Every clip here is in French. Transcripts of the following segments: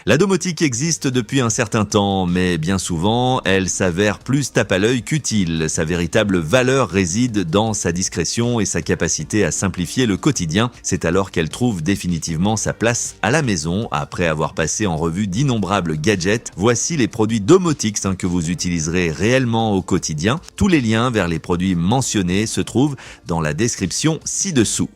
La domotique existe depuis un certain temps, mais bien souvent, elle s'avère plus tape à l'œil qu'utile. Sa véritable valeur réside dans sa discrétion et sa capacité à simplifier le quotidien. C'est alors qu'elle trouve définitivement sa place à la maison. Après avoir passé en revue d'innombrables gadgets, voici les produits domotiques que vous utiliserez réellement au quotidien. Tous les liens vers les produits mentionnés se trouvent dans la description ci-dessous.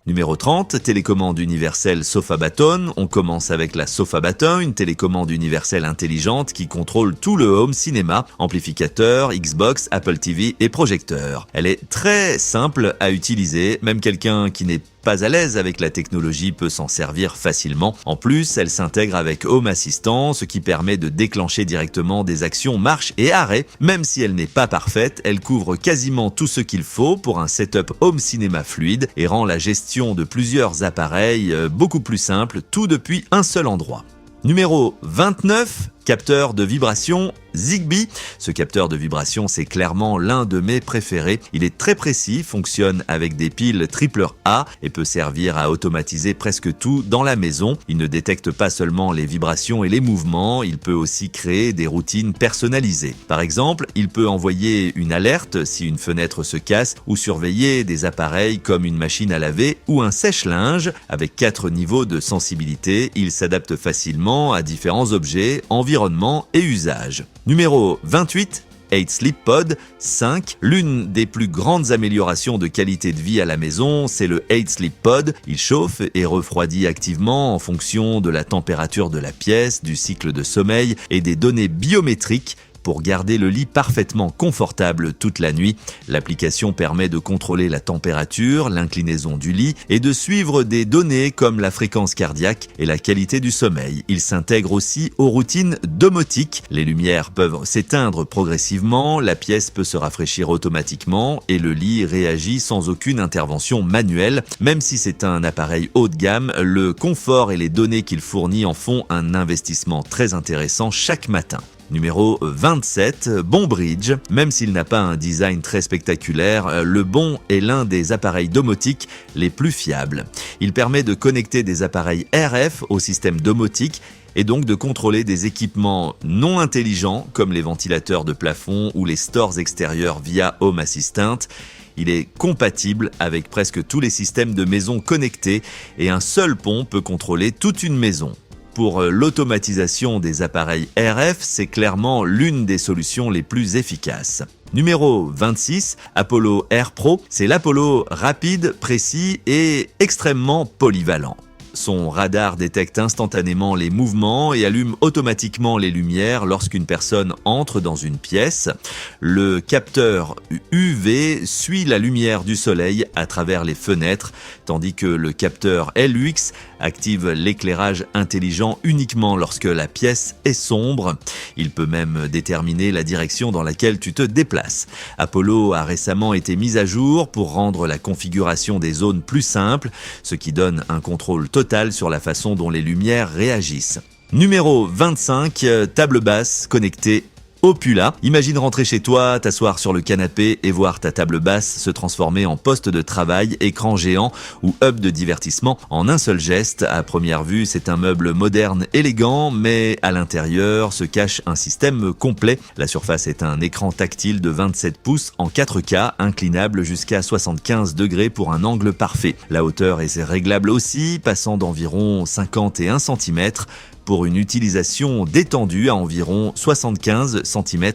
Numéro 30, télécommande universelle SofaBaton. On commence avec la SofaBaton, une télécommande universelle intelligente qui contrôle tout le home cinéma, amplificateur, Xbox, Apple TV et projecteur. Elle est très simple à utiliser, même quelqu'un qui n'est pas à l'aise avec la technologie peut s'en servir facilement. En plus, elle s'intègre avec Home Assistant, ce qui permet de déclencher directement des actions marche et arrêt. Même si elle n'est pas parfaite, elle couvre quasiment tout ce qu'il faut pour un setup home cinéma fluide et rend la gestion de plusieurs appareils beaucoup plus simple, tout depuis un seul endroit. Numéro 29, capteur de vibration Zigbee. Ce capteur de vibration, c'est clairement l'un de mes préférés. Il est très précis, fonctionne avec des piles AAA et peut servir à automatiser presque tout dans la maison. Il ne détecte pas seulement les vibrations et les mouvements, il peut aussi créer des routines personnalisées. Par exemple, il peut envoyer une alerte si une fenêtre se casse ou surveiller des appareils comme une machine à laver ou un sèche-linge. Avec 4 niveaux de sensibilité, il s'adapte facilement à différents objets, environnements et usages. Numéro 28, 8 Sleep Pod 5. L'une des plus grandes améliorations de qualité de vie à la maison, c'est le 8 Sleep Pod. Il chauffe et refroidit activement en fonction de la température de la pièce, du cycle de sommeil et des données biométriques pour garder le lit parfaitement confortable toute la nuit. L'application permet de contrôler la température, l'inclinaison du lit et de suivre des données comme la fréquence cardiaque et la qualité du sommeil. Il s'intègre aussi aux routines domotiques. Les lumières peuvent s'éteindre progressivement, la pièce peut se rafraîchir automatiquement et le lit réagit sans aucune intervention manuelle. Même si c'est un appareil haut de gamme, le confort et les données qu'il fournit en font un investissement très intéressant chaque matin. Numéro 27, Bonbridge. Même s'il n'a pas un design très spectaculaire, le Bon est l'un des appareils domotiques les plus fiables. Il permet de connecter des appareils RF au système domotique et donc de contrôler des équipements non intelligents comme les ventilateurs de plafond ou les stores extérieurs via Home Assistant. Il est compatible avec presque tous les systèmes de maison connectés et un seul pont peut contrôler toute une maison. Pour l'automatisation des appareils RF, c'est clairement l'une des solutions les plus efficaces. Numéro 26, Apollo Air Pro. C'est l'Apollo rapide, précis et extrêmement polyvalent. Son radar détecte instantanément les mouvements et allume automatiquement les lumières lorsqu'une personne entre dans une pièce. Le capteur UV suit la lumière du soleil à travers les fenêtres, tandis que le capteur LUX active l'éclairage intelligent uniquement lorsque la pièce est sombre. Il peut même déterminer la direction dans laquelle tu te déplaces. Apollo a récemment été mise à jour pour rendre la configuration des zones plus simple, ce qui donne un contrôle total sur la façon dont les lumières réagissent. Numéro 25, table basse connectée Opula. Imagine rentrer chez toi, t'asseoir sur le canapé et voir ta table basse se transformer en poste de travail, écran géant ou hub de divertissement en un seul geste. À première vue, c'est un meuble moderne élégant, mais à l'intérieur se cache un système complet. La surface est un écran tactile de 27 pouces en 4K, inclinable jusqu'à 75 degrés pour un angle parfait. La hauteur est réglable aussi, passant d'environ 51 cm. Pour une utilisation détendue à environ 75 cm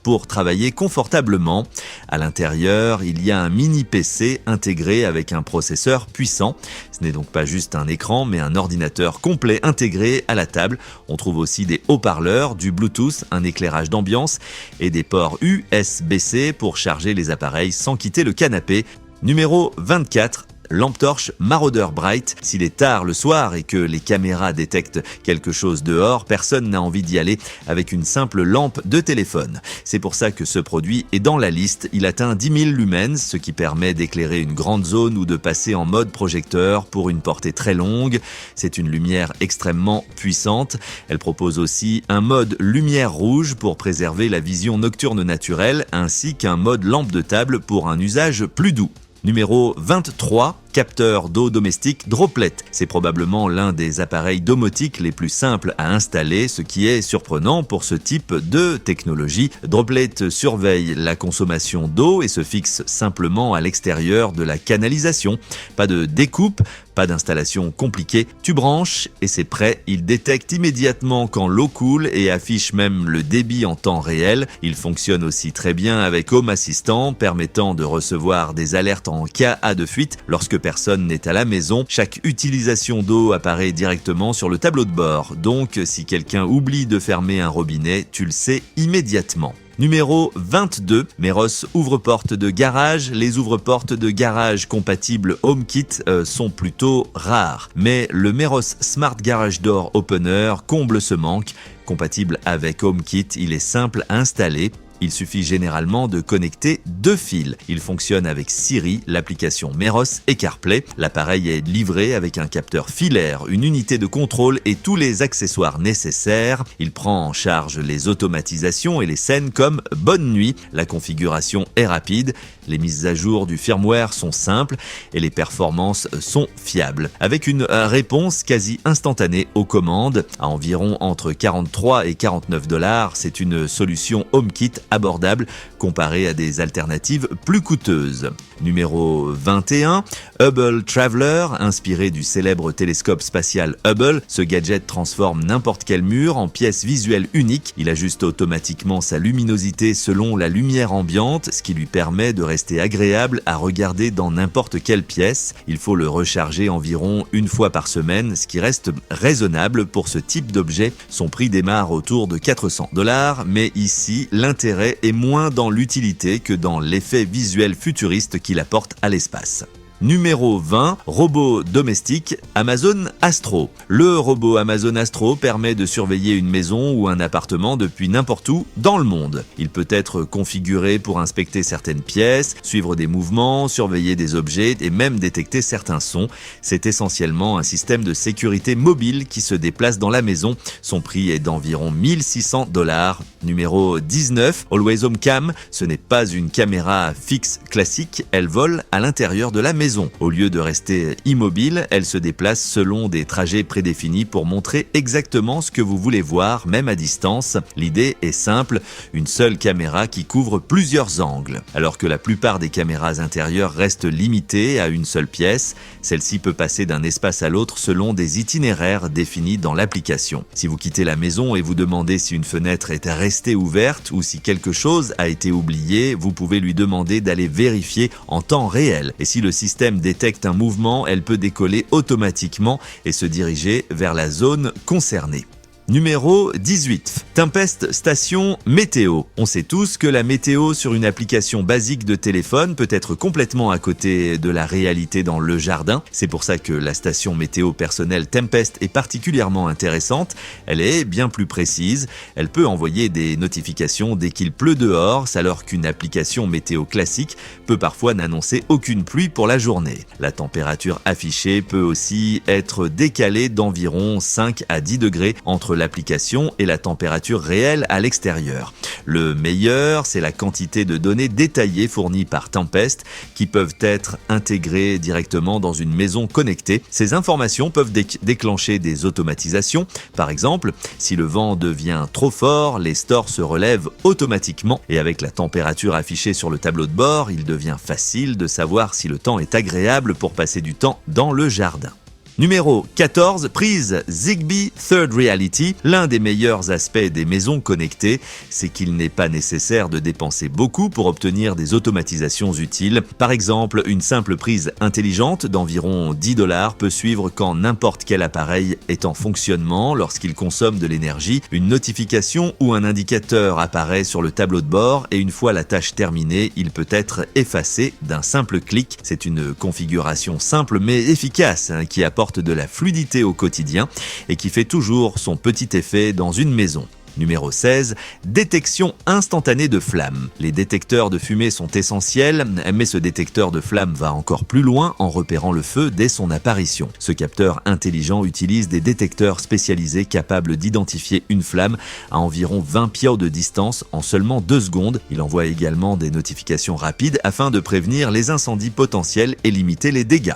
pour travailler confortablement. À l'intérieur, il y a un mini PC intégré avec un processeur puissant. Ce n'est donc pas juste un écran, mais un ordinateur complet intégré à la table. On trouve aussi des haut-parleurs, du Bluetooth, un éclairage d'ambiance et des ports USB-C pour charger les appareils sans quitter le canapé. Numéro 24. lampe torche Marauder Bright. S'il est tard le soir et que les caméras détectent quelque chose dehors, personne n'a envie d'y aller avec une simple lampe de téléphone. C'est pour ça que ce produit est dans la liste. Il atteint 10 000 lumens, ce qui permet d'éclairer une grande zone ou de passer en mode projecteur pour une portée très longue. C'est une lumière extrêmement puissante. Elle propose aussi un mode lumière rouge pour préserver la vision nocturne naturelle, ainsi qu'un mode lampe de table pour un usage plus doux. Numéro 23, capteur d'eau domestique Droplet. C'est probablement l'un des appareils domotiques les plus simples à installer, ce qui est surprenant pour ce type de technologie. Droplet surveille la consommation d'eau et se fixe simplement à l'extérieur de la canalisation. Pas de découpe, pas d'installation compliquée. Tu branches et c'est prêt. Il détecte immédiatement quand l'eau coule et affiche même le débit en temps réel. Il fonctionne aussi très bien avec Home Assistant, permettant de recevoir des alertes en cas de fuite lorsque personne n'est à la maison. Chaque utilisation d'eau apparaît directement sur le tableau de bord. Donc, si quelqu'un oublie de fermer un robinet, tu le sais immédiatement. Numéro 22, Meros ouvre-porte de garage. Les ouvre-portes de garage compatibles HomeKit sont plutôt rares. Mais le Meros Smart Garage Door Opener comble ce manque. Compatible avec HomeKit, il est simple à installer. Il suffit généralement de connecter 2 fils. Il fonctionne avec Siri, l'application Meros et CarPlay. L'appareil est livré avec un capteur filaire, une unité de contrôle et tous les accessoires nécessaires. Il prend en charge les automatisations et les scènes comme Bonne nuit. La configuration est rapide, les mises à jour du firmware sont simples et les performances sont fiables. Avec une réponse quasi instantanée aux commandes, à environ entre 43 et 49 $, c'est une solution HomeKit abordable comparée à des alternatives plus coûteuses. Numéro 21, Hubble Traveler, inspiré du célèbre télescope spatial Hubble. Ce gadget transforme n'importe quel mur en pièce visuelle unique. Il ajuste automatiquement sa luminosité selon la lumière ambiante, ce qui lui permet de rester agréable à regarder dans n'importe quelle pièce. Il faut le recharger environ une fois par semaine, ce qui reste raisonnable pour ce type d'objet. Son prix démarre autour de 400 $, mais ici, l'intérêt est moins dans l'utilité que dans l'effet visuel futuriste qu'il apporte à l'espace. Numéro 20, robot domestique Amazon Astro. Le robot Amazon Astro permet de surveiller une maison ou un appartement depuis n'importe où dans le monde. Il peut être configuré pour inspecter certaines pièces, suivre des mouvements, surveiller des objets et même détecter certains sons. C'est essentiellement un système de sécurité mobile qui se déplace dans la maison. Son prix est d'environ 1600 $. Numéro 19, Always Home Cam. Ce n'est pas une caméra fixe classique, elle vole à l'intérieur de la maison. Au lieu de rester immobile, elle se déplace selon des trajets prédéfinis pour montrer exactement ce que vous voulez voir, même à distance. L'idée est simple, une seule caméra qui couvre plusieurs angles. Alors que la plupart des caméras intérieures restent limitées à une seule pièce, celle-ci peut passer d'un espace à l'autre selon des itinéraires définis dans l'application. Si vous quittez la maison et vous demandez si une fenêtre est restée ouverte ou si quelque chose a été oublié, vous pouvez lui demander d'aller vérifier en temps réel. Et si le système détecte un mouvement, elle peut décoller automatiquement et se diriger vers la zone concernée. Numéro 18. Tempest Station Météo. On sait tous que la météo sur une application basique de téléphone peut être complètement à côté de la réalité dans le jardin. C'est pour ça que la station météo personnelle Tempest est particulièrement intéressante. Elle est bien plus précise. Elle peut envoyer des notifications dès qu'il pleut dehors, alors qu'une application météo classique peut parfois n'annoncer aucune pluie pour la journée. La température affichée peut aussi être décalée d'environ 5 à 10 degrés entre l'application et la température réelle à l'extérieur. Le meilleur, c'est la quantité de données détaillées fournies par Tempest qui peuvent être intégrées directement dans une maison connectée. Ces informations peuvent déclencher des automatisations. Par exemple, si le vent devient trop fort, les stores se relèvent automatiquement et avec la température affichée sur le tableau de bord, il devient facile de savoir si le temps est agréable pour passer du temps dans le jardin. Numéro 14, prise Zigbee Third Reality. L'un des meilleurs aspects des maisons connectées, c'est qu'il n'est pas nécessaire de dépenser beaucoup pour obtenir des automatisations utiles. Par exemple, une simple prise intelligente d'environ $10 peut suivre quand n'importe quel appareil est en fonctionnement. Lorsqu'il consomme de l'énergie, une notification ou un indicateur apparaît sur le tableau de bord et une fois la tâche terminée, il peut être effacé d'un simple clic. C'est une configuration simple mais efficace qui apporte de la fluidité au quotidien et qui fait toujours son petit effet dans une maison. Numéro 16, détection instantanée de flammes. Les détecteurs de fumée sont essentiels, mais ce détecteur de flammes va encore plus loin en repérant le feu dès son apparition. Ce capteur intelligent utilise des détecteurs spécialisés capables d'identifier une flamme à environ 20 pieds de distance en seulement 2 secondes. Il envoie également des notifications rapides afin de prévenir les incendies potentiels et limiter les dégâts.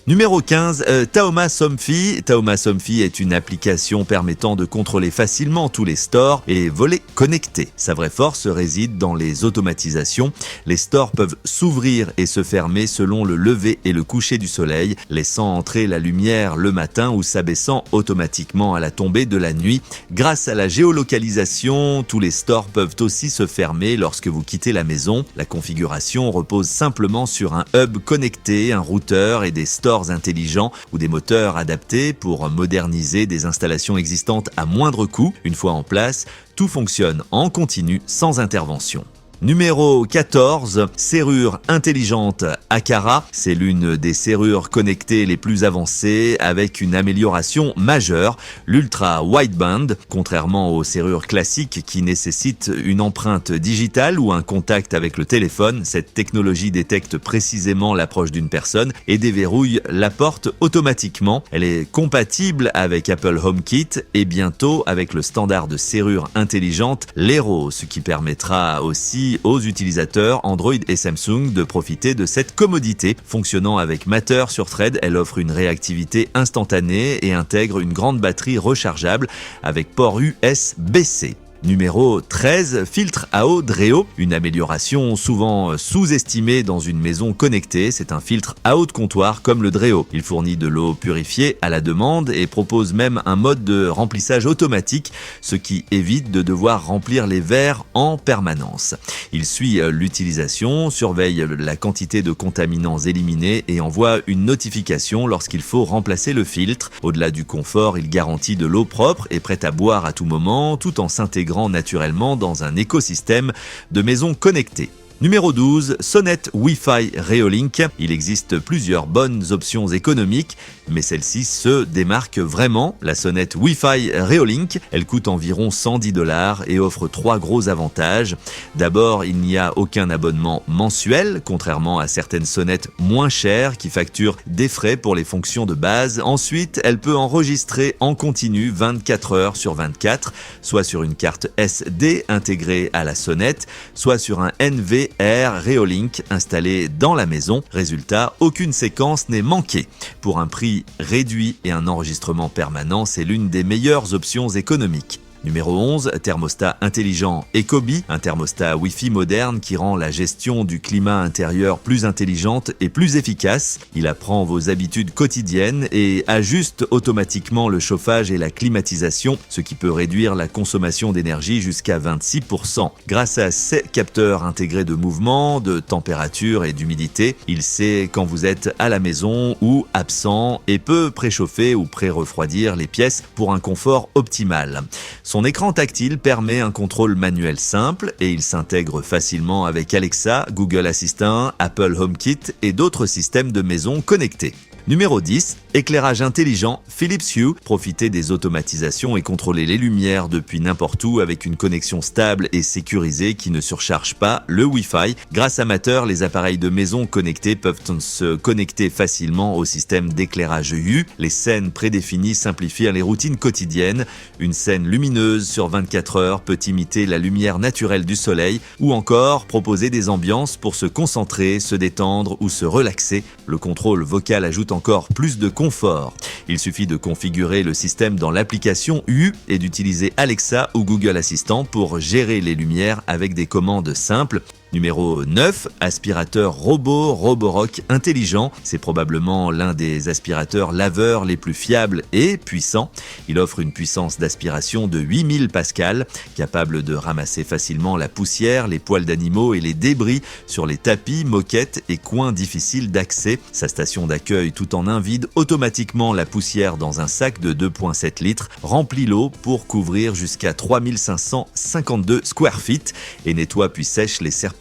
Numéro 15, Taoma Somfy. Taoma Somfy est une application permettant de contrôler facilement tous les stores et les volets connectés. Sa vraie force réside dans les automatisations. Les stores peuvent s'ouvrir et se fermer selon le lever et le coucher du soleil, laissant entrer la lumière le matin ou s'abaissant automatiquement à la tombée de la nuit. Grâce à la géolocalisation, tous les stores peuvent aussi se fermer lorsque vous quittez la maison. La configuration repose simplement sur un hub connecté, un routeur et des stores intelligents ou des moteurs adaptés pour moderniser des installations existantes à moindre coût. Une fois en place, tout fonctionne en continu sans intervention. Numéro 14, serrure intelligente Aqara. C'est l'une des serrures connectées les plus avancées avec une amélioration majeure, l'Ultra Wideband. Contrairement aux serrures classiques qui nécessitent une empreinte digitale ou un contact avec le téléphone, cette technologie détecte précisément l'approche d'une personne et déverrouille la porte automatiquement. Elle est compatible avec Apple HomeKit et bientôt avec le standard de serrure intelligente l'Hero, ce qui permettra aussi aux utilisateurs Android et Samsung de profiter de cette commodité. Fonctionnant avec Matter sur Thread, elle offre une réactivité instantanée et intègre une grande batterie rechargeable avec port USB-C. Numéro 13, filtre à eau Dreo, une amélioration souvent sous-estimée dans une maison connectée. C'est un filtre à eau de comptoir comme le Dreo. Il fournit de l'eau purifiée à la demande et propose même un mode de remplissage automatique, ce qui évite de devoir remplir les verres en permanence. Il suit l'utilisation, surveille la quantité de contaminants éliminés et envoie une notification lorsqu'il faut remplacer le filtre. Au-delà du confort, il garantit de l'eau propre et prête à boire à tout moment, tout en s'intégrant naturellement dans un écosystème de maisons connectées. Numéro 12, sonnette Wi-Fi Reolink. Il existe plusieurs bonnes options économiques, mais celle-ci se démarque vraiment. La sonnette Wi-Fi Reolink, elle coûte environ $110 et offre 3 gros avantages. D'abord, il n'y a aucun abonnement mensuel, contrairement à certaines sonnettes moins chères qui facturent des frais pour les fonctions de base. Ensuite, elle peut enregistrer en continu 24 heures sur 24, soit sur une carte SD intégrée à la sonnette, soit sur un NVR Reolink installé dans la maison. Résultat, aucune séquence n'est manquée. Pour un prix réduit et un enregistrement permanent, c'est l'une des meilleures options économiques. Numéro 11, thermostat intelligent Ecobee, un thermostat Wi-Fi moderne qui rend la gestion du climat intérieur plus intelligente et plus efficace. Il apprend vos habitudes quotidiennes et ajuste automatiquement le chauffage et la climatisation, ce qui peut réduire la consommation d'énergie jusqu'à 26%. Grâce à ses capteurs intégrés de mouvement, de température et d'humidité, il sait quand vous êtes à la maison ou absent et peut préchauffer ou pré-refroidir les pièces pour un confort optimal. Son écran tactile permet un contrôle manuel simple et il s'intègre facilement avec Alexa, Google Assistant, Apple HomeKit et d'autres systèmes de maison connectés. Numéro 10, éclairage intelligent Philips Hue. Profitez des automatisations et contrôlez les lumières depuis n'importe où avec une connexion stable et sécurisée qui ne surcharge pas le Wi-Fi. Grâce à Matter, les appareils de maison connectés peuvent se connecter facilement au système d'éclairage Hue. Les scènes prédéfinies simplifient les routines quotidiennes. Une scène lumineuse sur 24 heures peut imiter la lumière naturelle du soleil ou encore proposer des ambiances pour se concentrer, se détendre ou se relaxer. Le contrôle vocal ajoute encore plus de confort. Il suffit de configurer le système dans l'application Hue et d'utiliser Alexa ou Google Assistant pour gérer les lumières avec des commandes simples. Numéro 9, aspirateur robot Roborock intelligent. C'est probablement l'un des aspirateurs laveurs les plus fiables et puissants. Il offre une puissance d'aspiration de 8000 pascal, capable de ramasser facilement la poussière, les poils d'animaux et les débris sur les tapis, moquettes et coins difficiles d'accès. Sa station d'accueil tout en un vide automatiquement la poussière dans un sac de 2,7 litres, remplit l'eau pour couvrir jusqu'à 3552 square feet et nettoie puis sèche les serpillères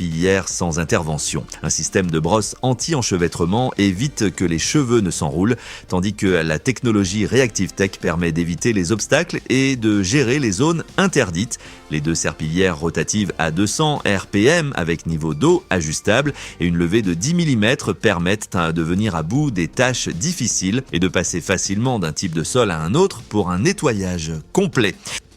sans intervention. Un système de brosse anti-enchevêtrement évite que les cheveux ne s'enroulent, tandis que la technologie Reactive Tech permet d'éviter les obstacles et de gérer les zones interdites. Les 2 serpillières rotatives à 200 RPM avec niveau d'eau ajustable et une levée de 10 mm permettent de venir à bout des tâches difficiles et de passer facilement d'un type de sol à un autre pour un nettoyage complet.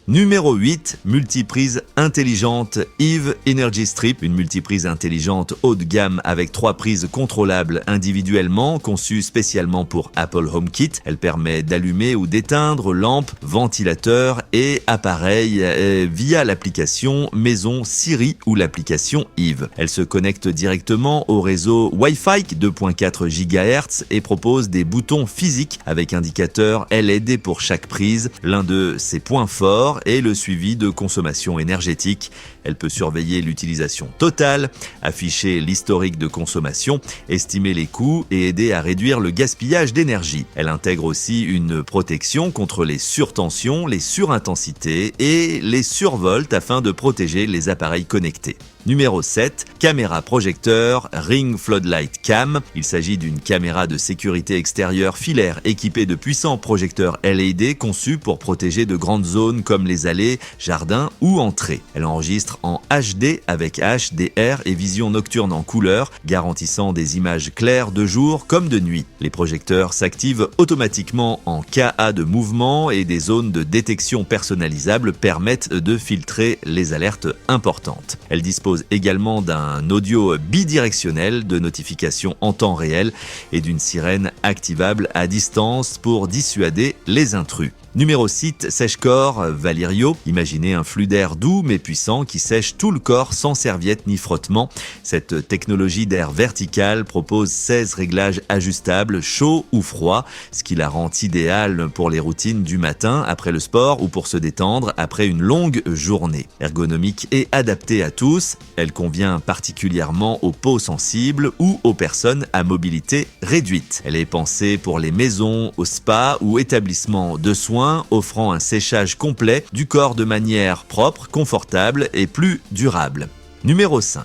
Numéro 8, multiprise intelligente Eve Energy Strip, une multiprise intelligente haut de gamme avec 3 prises contrôlables individuellement, conçue spécialement pour Apple HomeKit. Elle permet d'allumer ou d'éteindre lampes, ventilateurs et appareils via l'application Maison Siri ou l'application Eve. Elle se connecte directement au réseau Wi-Fi 2.4 GHz et propose des boutons physiques avec indicateur LED pour chaque prise. L'un de ses points forts et le suivi de consommation énergétique. Elle peut surveiller l'utilisation totale, afficher l'historique de consommation, estimer les coûts et aider à réduire le gaspillage d'énergie. Elle intègre aussi une protection contre les surtensions, les surintensités et les survolts afin de protéger les appareils connectés. Numéro 7, caméra projecteur Ring Floodlight Cam. Il s'agit d'une caméra de sécurité extérieure filaire équipée de puissants projecteurs LED conçus pour protéger de grandes zones comme les allées, jardins ou entrées. Elle enregistre en HD avec HDR et vision nocturne en couleur, garantissant des images claires de jour comme de nuit. Les projecteurs s'activent automatiquement en KA de mouvement et des zones de détection personnalisables permettent de filtrer les alertes importantes. Elle dispose également d'un audio bidirectionnel de notification en temps réel et d'une sirène activable à distance pour dissuader les intrus. Numéro 6, sèche-corps Valirio. Imaginez un flux d'air doux mais puissant qui sèche tout le corps sans serviette ni frottement. Cette technologie d'air vertical propose 16 réglages ajustables, chaud ou froid, ce qui la rend idéale pour les routines du matin après le sport ou pour se détendre après une longue journée. Ergonomique et adaptée à tous, elle convient particulièrement aux peaux sensibles ou aux personnes à mobilité réduite. Elle est pensée pour les maisons, aux spas ou établissements de soins, offrant un séchage complet du corps de manière propre, confortable et plus durable. Numéro 5.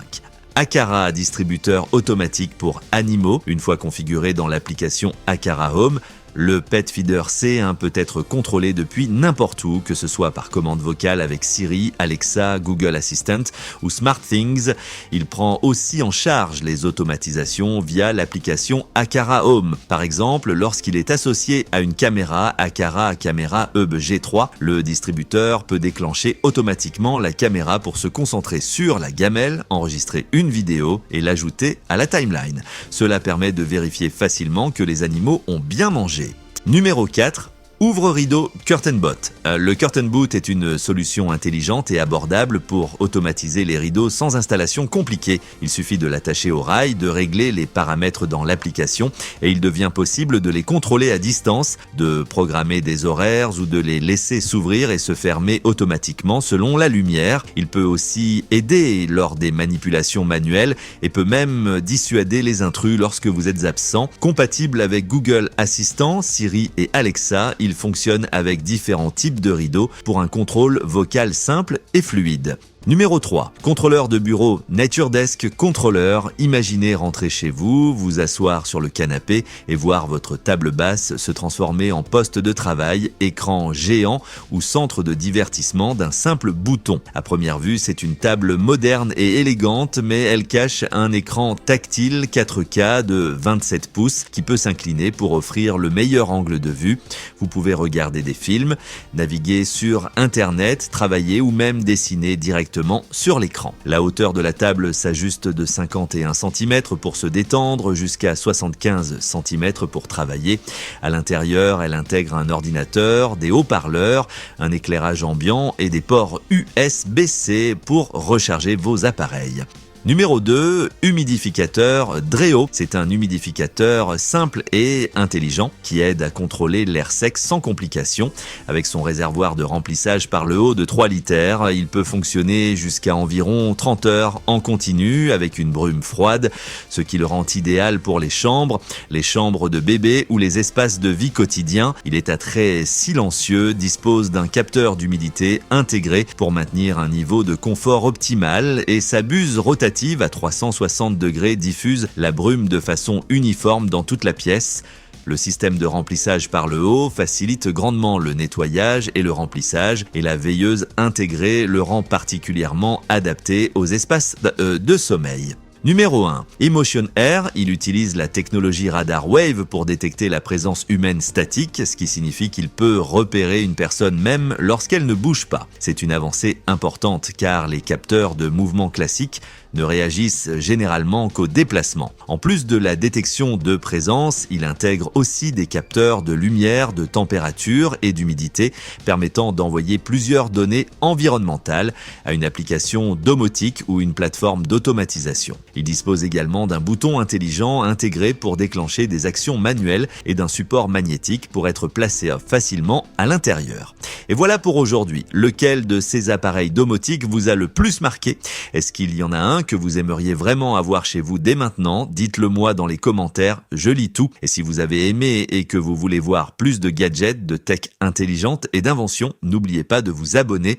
Aqara, distributeur automatique pour animaux. Une fois configuré dans l'application Aqara Home, le Pet Feeder C1 peut être contrôlé depuis n'importe où, que ce soit par commande vocale avec Siri, Alexa, Google Assistant ou SmartThings. Il prend aussi en charge les automatisations via l'application Aqara Home. Par exemple, lorsqu'il est associé à une caméra Aqara Camera Hub G3, le distributeur peut déclencher automatiquement la caméra pour se concentrer sur la gamelle, enregistrer une vidéo et l'ajouter à la timeline. Cela permet de vérifier facilement que les animaux ont bien mangé. Numéro 4. Ouvre-rideau CurtainBot. Le CurtainBoot est une solution intelligente et abordable pour automatiser les rideaux sans installation compliquée. Il suffit de l'attacher au rail, de régler les paramètres dans l'application et il devient possible de les contrôler à distance, de programmer des horaires ou de les laisser s'ouvrir et se fermer automatiquement selon la lumière. Il peut aussi aider lors des manipulations manuelles et peut même dissuader les intrus lorsque vous êtes absent. Compatible avec Google Assistant, Siri et Alexa, il fonctionne avec différents types de rideaux pour un contrôle vocal simple et fluide. Numéro 3. Contrôleur de bureau NatureDesk Controller. Imaginez rentrer chez vous, vous asseoir sur le canapé et voir votre table basse se transformer en poste de travail, écran géant ou centre de divertissement d'un simple bouton. À première vue, c'est une table moderne et élégante, mais elle cache un écran tactile 4K de 27 pouces qui peut s'incliner pour offrir le meilleur angle de vue. Vous pouvez regarder des films, naviguer sur Internet, travailler ou même dessiner directement sur l'écran. La hauteur de la table s'ajuste de 51 cm pour se détendre jusqu'à 75 cm pour travailler. À l'intérieur, elle intègre un ordinateur, des haut-parleurs, un éclairage ambiant et des ports USB-C pour recharger vos appareils. Numéro 2, humidificateur Dreo. C'est un humidificateur simple et intelligent qui aide à contrôler l'air sec sans complications. Avec son réservoir de remplissage par le haut de 3 litres, il peut fonctionner jusqu'à environ 30 heures en continu avec une brume froide, ce qui le rend idéal pour les chambres de bébé ou les espaces de vie quotidien. Il est à trait silencieux, dispose d'un capteur d'humidité intégré pour maintenir un niveau de confort optimal et sa buse rotative à 360 degrés diffuse la brume de façon uniforme dans toute la pièce. Le système de remplissage par le haut facilite grandement le nettoyage et le remplissage et la veilleuse intégrée le rend particulièrement adapté aux espaces de sommeil. Numéro 1. Emotion Air, il utilise la technologie radar Wave pour détecter la présence humaine statique, ce qui signifie qu'il peut repérer une personne même lorsqu'elle ne bouge pas. C'est une avancée importante car les capteurs de mouvement classiques ne réagissent généralement qu'au déplacement. En plus de la détection de présence, il intègre aussi des capteurs de lumière, de température et d'humidité permettant d'envoyer plusieurs données environnementales à une application domotique ou une plateforme d'automatisation. Il dispose également d'un bouton intelligent intégré pour déclencher des actions manuelles et d'un support magnétique pour être placé facilement à l'intérieur. Et voilà pour aujourd'hui. Lequel de ces appareils domotiques vous a le plus marqué? Est-ce qu'il y en a un que vous aimeriez vraiment avoir chez vous dès maintenant? Dites-le moi dans les commentaires, je lis tout. Et si vous avez aimé et que vous voulez voir plus de gadgets, de tech intelligente et d'invention, n'oubliez pas de vous abonner